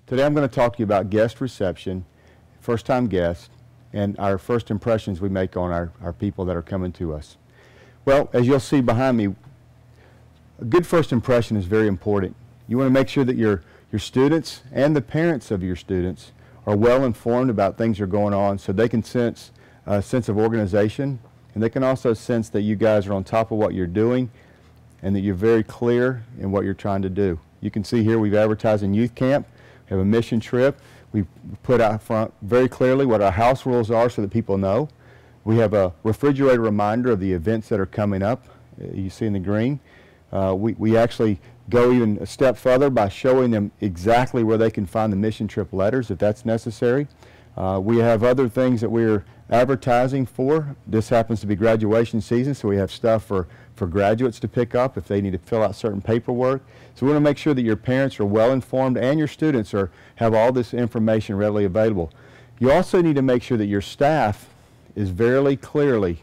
Today I'm going to talk to you about guest reception, first-time guests, and our first impressions we make on our people that are coming to us. Well, as you'll see behind me, a good first impression is very important. You want to make sure that your students and the parents of your students are well informed about things that are going on, so they can sense a sense of organization, and they can also sense that you guys are on top of what you're doing and that you're very clear in what you're trying to do. You can see here we've advertised in youth camp, we have a mission trip. We put out front very clearly what our house rules are so that people know. We have a refrigerator reminder of the events that are coming up. You see in the green. We actually go even a step further by showing them exactly where they can find the mission trip letters if that's necessary. We have other things that we're advertising for. This happens to be graduation season, so we have stuff for graduates to pick up if they need to fill out certain paperwork. So we want to make sure that your parents are well informed and your students have all this information readily available. You also need to make sure that your staff is very clearly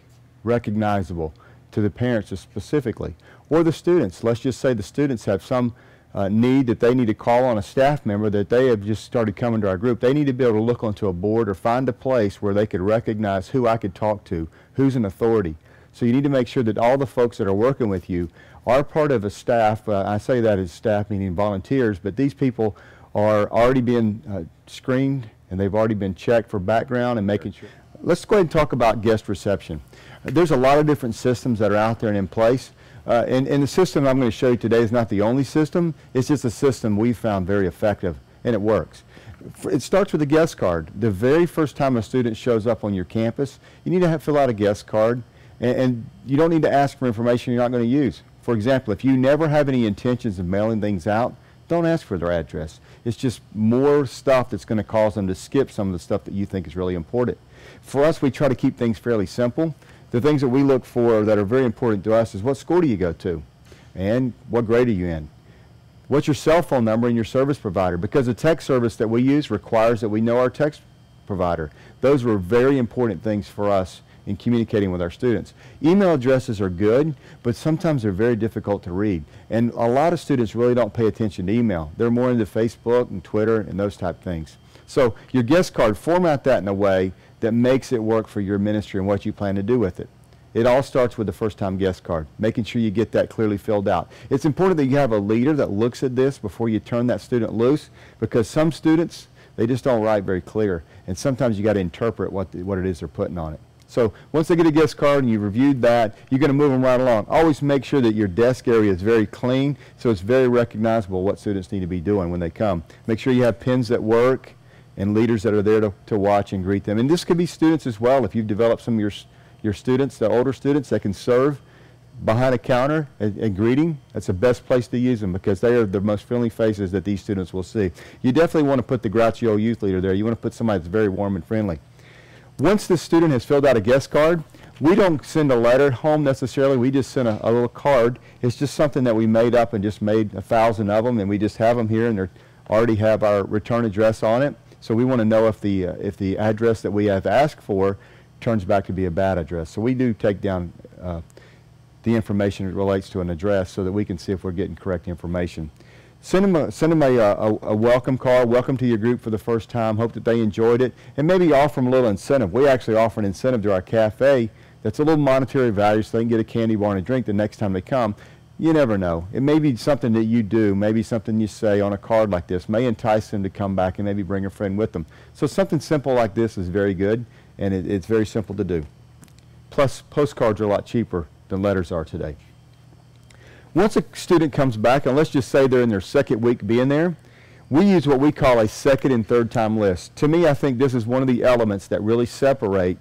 recognizable to the parents specifically, or the students. Let's just say the students have some need that they need to call on a staff member that they have just started coming to our group. They need to be able to look onto a board or find a place where they could recognize who I could talk to, who's an authority. So you need to make sure that all the folks that are working with you are part of a staff. I say that as staff meaning volunteers, but these people are already being screened and they've already been checked for background and making sure. Let's go ahead and talk about guest reception. There's a lot of different systems that are out there and in place. And the system I'm going to show you today is not the only system. It's just a system we found very effective, and it works. It starts with a guest card. The very first time a student shows up on your campus, you need to fill out a guest card, and you don't need to ask for information you're not going to use. For example, if you never have any intentions of mailing things out, don't ask for their address. It's just more stuff that's going to cause them to skip some of the stuff that you think is really important. For us, we try to keep things fairly simple. The things that we look for that are very important to us is what school do you go to and what grade are you in? What's your cell phone number and your service provider? Because the text service that we use requires that we know our text provider. Those were very important things for us in communicating with our students. Email addresses are good, but sometimes they're very difficult to read. And a lot of students really don't pay attention to email. They're more into Facebook and Twitter and those type things. So your guest card, format that in a way that makes it work for your ministry and what you plan to do with it. It all starts with the first-time guest card, making sure you get that clearly filled out. It's important that you have a leader that looks at this before you turn that student loose, because some students, they just don't write very clear, and sometimes you got to interpret what it is they're putting on it. So once they get a guest card and you've reviewed that, you're going to move them right along. Always make sure that your desk area is very clean, so it's very recognizable what students need to be doing when they come. Make sure you have pens that work and leaders that are there to watch and greet them. And this could be students as well. If you've developed some of your students, the older students that can serve behind a counter and greeting, that's the best place to use them, because they are the most friendly faces that these students will see. You definitely want to put the grouchy old youth leader there. You want to put somebody that's very warm and friendly. Once the student has filled out a guest card, we don't send a letter home necessarily. We just send a little card. It's just something that we made up and just made 1,000 of them, and we just have them here, and they already have our return address on it. So we want to know if the address that we have asked for turns back to be a bad address. So we do take down the information that relates to an address so that we can see if we're getting correct information. Send them a welcome card, welcome to your group for the first time, hope that they enjoyed it, and maybe offer them a little incentive. We actually offer an incentive to our cafe that's a little monetary value so they can get a candy bar and a drink the next time they come. You never know. It may be something that you do, maybe something you say on a card like this may entice them to come back and maybe bring a friend with them. So something simple like this is very good, and it's very simple to do. Plus, postcards are a lot cheaper than letters are today. Once a student comes back, and let's just say they're in their second week being there, we use what we call a second and third time list. To me, I think this is one of the elements that really separate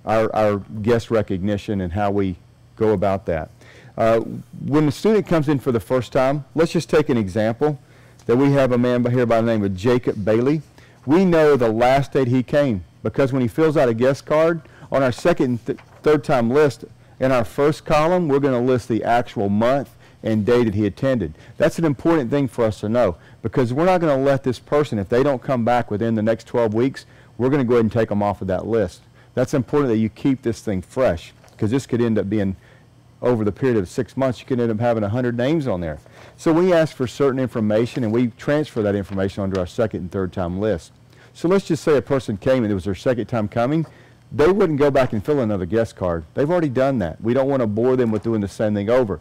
our guest recognition and how we go about that. When the student comes in for the first time, let's just take an example that we have a man here by the name of Jacob Bailey. We know the last date he came, because when he fills out a guest card, on our second and third time list, in our first column, we're going to list the actual month and day that he attended. That's an important thing for us to know, because we're not going to let this person, if they don't come back within the next 12 weeks, we're going to go ahead and take them off of that list. That's important that you keep this thing fresh, because this could end up being over the period of 6 months, you can end up having 100 names on there. So we ask for certain information, and we transfer that information onto our second and third time list. So let's just say a person came and it was their second time coming. They wouldn't go back and fill another guest card. They've already done that. We don't want to bore them with doing the same thing over.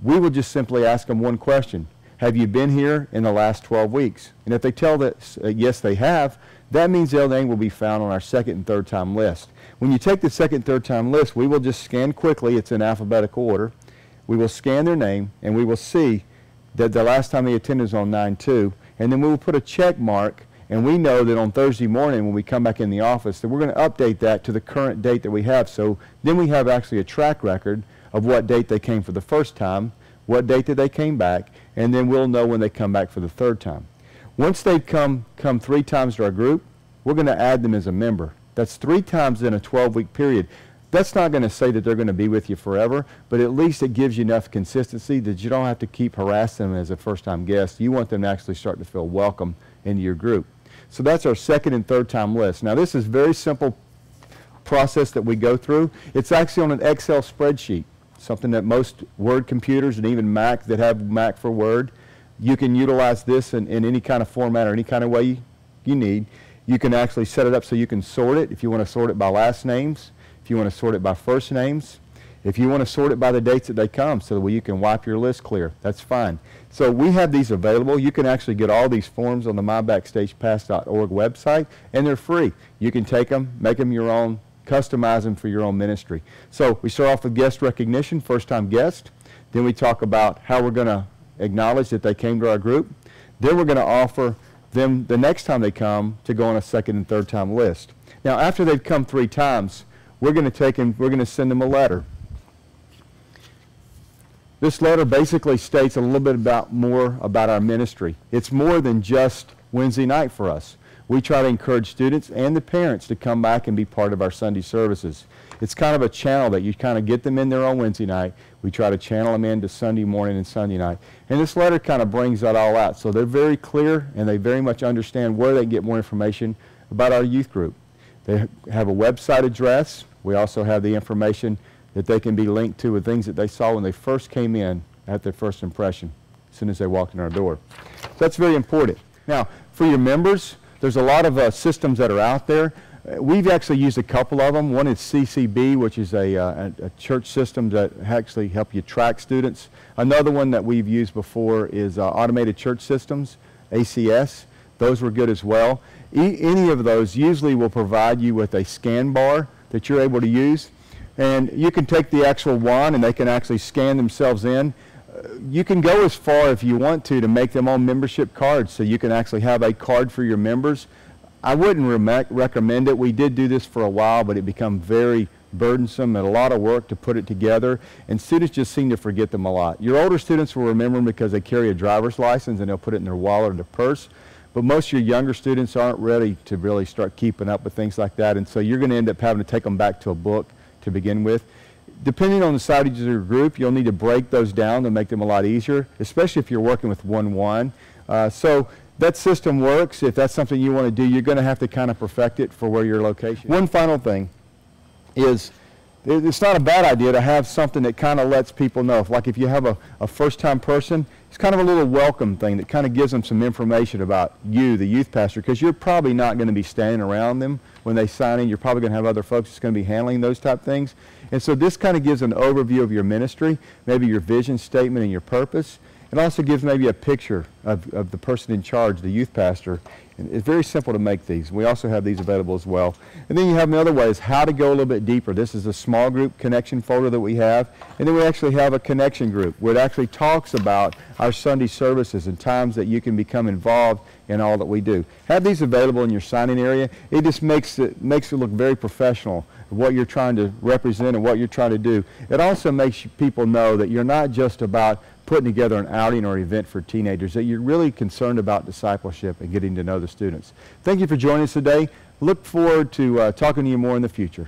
We will just simply ask them one question. Have you been here in the last 12 weeks? And if they tell that yes, they have, that means their name will be found on our second and third time list. When you take the second and third time list, we will just scan quickly. It's in alphabetical order. We will scan their name, and we will see that the last time they attended was on 9/2, and then we will put a check mark. And we know that on Thursday morning when we come back in the office that we're going to update that to the current date that we have. So then we have actually a track record of what date they came for the first time, what date that they came back, and then we'll know when they come back for the third time. Once they've come 3 times to our group, we're going to add them as a member. That's 3 times in a 12-week period. That's not going to say that they're going to be with you forever, but at least it gives you enough consistency that you don't have to keep harassing them as a first-time guest. You want them to actually start to feel welcome into your group. So that's our second and third time list. Now this is a very simple process that we go through. It's actually on an Excel spreadsheet, something that most Word computers and even Mac that have Mac for Word, you can utilize this in any kind of format or any kind of way you need. You can actually set it up so you can sort it if you want to sort it by last names, if you want to sort it by first names, if you want to sort it by the dates that they come so that you can wipe your list clear, that's fine. So we have these available. You can actually get all these forms on the mybackstagepass.org website, and they're free. You can take them, make them your own, customize them for your own ministry. So we start off with guest recognition, first-time guest. Then we talk about how we're going to acknowledge that they came to our group. Then we're going to offer them the next time they come to go on a second and third time list. Now after they've come 3 times, we're going to take them, we're going to send them a letter. This letter basically states a little bit more about our ministry. It's more than just Wednesday night for us. We try to encourage students and the parents to come back and be part of our Sunday services. It's kind of a channel that you kind of get them in there on Wednesday night. We try to channel them into Sunday morning and Sunday night. And this letter kind of brings that all out. So they're very clear and they very much understand where they can get more information about our youth group. They have a website address. We also have the information that they can be linked to with things that they saw when they first came in at their first impression, as soon as they walked in our door. So that's very important. Now, for your members, there's a lot of systems that are out there. We've actually used a couple of them. One is CCB, which is a church system that actually help you track students. Another one that we've used before is Automated Church Systems, ACS. Those were good as well. Any of those usually will provide you with a scan bar that you're able to use. And you can take the actual wand and they can actually scan themselves in. You can go as far if you want to make them on membership cards, so you can actually have a card for your members. I wouldn't recommend it. We did do this for a while, but it became very burdensome and a lot of work to put it together, and students just seem to forget them a lot. Your older students will remember them because they carry a driver's license and they'll put it in their wallet or their purse, but most of your younger students aren't ready to really start keeping up with things like that, and so you're going to end up having to take them back to a book to begin with. Depending on the size of your group, you'll need to break those down to make them a lot easier, especially if you're working with one-one. So that system works. If that's something you want to do, you're going to have to kind of perfect it for where your location. One final thing is, it's not a bad idea to have something that kind of lets people know. Like if you have a first-time person, it's kind of a little welcome thing that kind of gives them some information about you, the youth pastor, because you're probably not going to be standing around them when they sign in. You're probably going to have other folks that's going to be handling those type things. And so this kind of gives an overview of your ministry, maybe your vision statement and your purpose. It also gives maybe a picture of the person in charge, the youth pastor. And it's very simple to make these. We also have these available as well. And then you have another way is how to go a little bit deeper. This is a small group connection folder that we have. And then we actually have a connection group where it actually talks about our Sunday services and times that you can become involved in all that we do. Have these available in your sign-in area. It just makes it look very professional, what you're trying to represent and what you're trying to do. It also makes people know that you're not just about putting together an outing or event for teenagers, that you're really concerned about discipleship and getting to know the students. Thank you for joining us today. Look forward to talking to you more in the future.